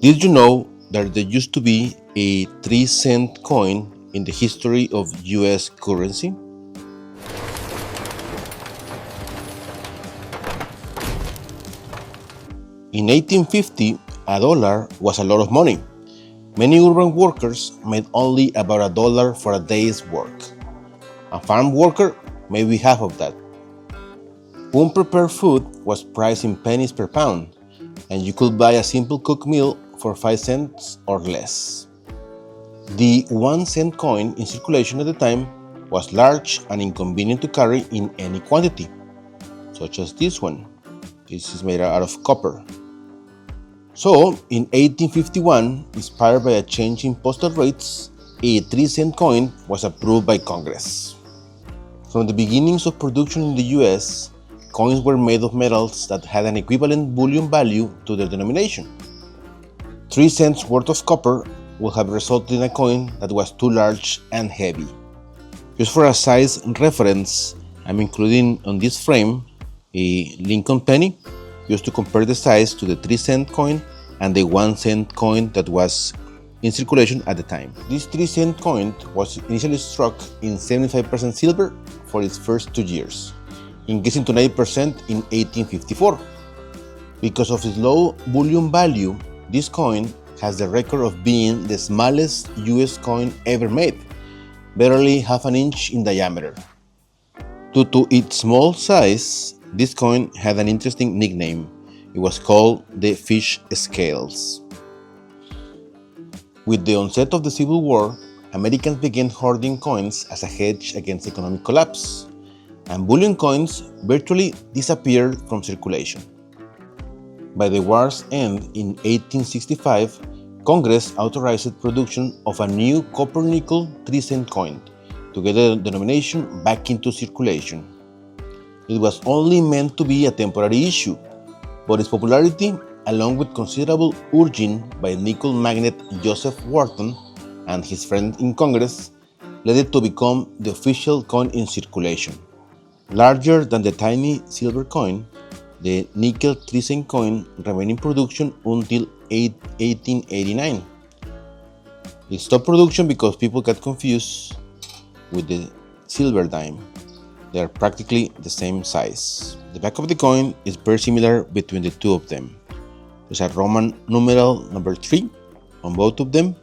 Did you know that there used to be a 3-cent coin in the history of US currency? In 1850, a dollar was a lot of money. Many urban workers made only about $1 for a day's work. A farm worker, maybe half of that. Home-prepared food was priced in pennies per pound, and you could buy a simple cooked meal for 5 cents or less. The 1-cent coin in circulation at the time was large and inconvenient to carry in any quantity, such as this one. This is made out of copper. So, in 1851, inspired by a change in postal rates, a 3-cent coin was approved by Congress. From the beginnings of production in the US, coins were made of metals that had an equivalent bullion value to their denomination. 3 cents worth of copper would have resulted in a coin that was too large and heavy. Just for a size reference, I'm including on this frame a Lincoln penny, used to compare the size to the 3-cent coin and the 1-cent coin that was in circulation at the time. This 3-cent coin was initially struck in 75% silver for its first 2 years, increasing to 90% in 1854. Because of its low bullion value, this coin has the record of being the smallest US coin ever made, barely half an inch in diameter. Due to its small size, this coin had an interesting nickname. It was called the fish scales. With the onset of the Civil War, Americans began hoarding coins as a hedge against economic collapse, and bullion coins virtually disappeared from circulation. By the war's end in 1865, Congress authorized production of a new copper-nickel 3-cent coin to get the denomination back into circulation. It was only meant to be a temporary issue, but its popularity, along with considerable urging by nickel magnate Joseph Wharton and his friends in Congress, led it to become the official coin in circulation. Larger than the tiny silver coin, the nickel 3-cent coin remained in production until 1889. It stopped production because people got confused with the silver dime. They are practically the same size. The back of the coin is very similar between the two of them. There's a Roman numeral number 3 on both of them,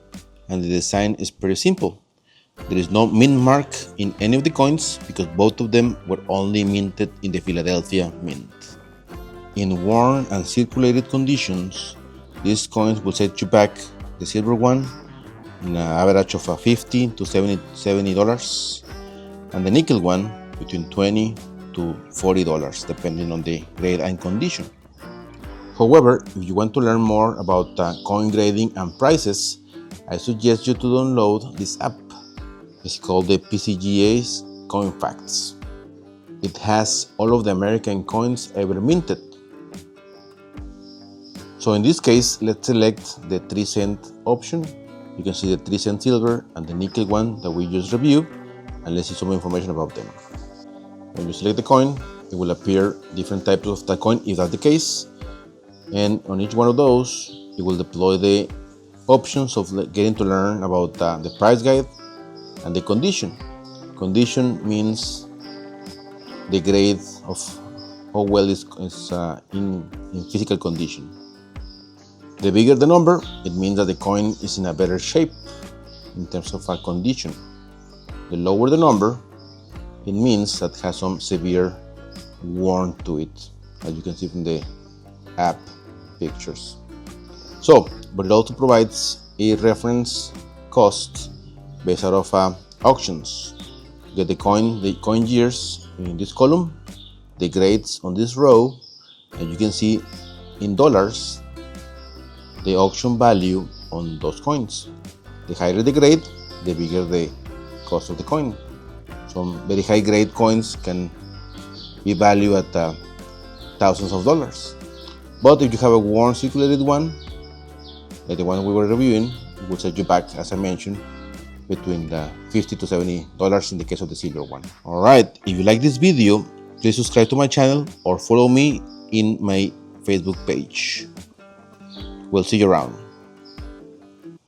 and the design is pretty simple. There is no mint mark in any of the coins because both of them were only minted in the Philadelphia Mint. In worn and circulated conditions, these coins will set you back the silver one in an average of $50 to $70, and the nickel one between $20 to $40, depending on the grade and condition. However, if you want to learn more about coin grading and prices, I suggest you to download this app. It's called the PCGA's Coin Facts. It has all of the American coins ever minted. So in this case, let's select the 3-cent option. You can see the 3-cent silver and the nickel one that we just reviewed, and let's see some information about them. When you select the coin, it will appear different types of that coin if that's the case, and on each one of those, it will deploy the options of getting to learn about the price guide and the condition. Condition means the grade of how well is in physical condition. The bigger the number, it means that the coin is in a better shape in terms of condition. The lower the number, it means that it has some severe worn to it, as you can see from the app pictures. So, but it also provides a reference cost based out of auctions. You get the coin years in this column, the grades on this row, and you can see in dollars the auction value on those coins. The higher the grade, the bigger the cost of the coin. Some very high grade coins can be valued at thousands of dollars. But if you have a worn circulated one, like the one we were reviewing, it will set you back, as I mentioned, between the $50 to $70 in the case of the silver one. Alright, if you like this video, please subscribe to my channel or follow me in my Facebook page. We'll see you around.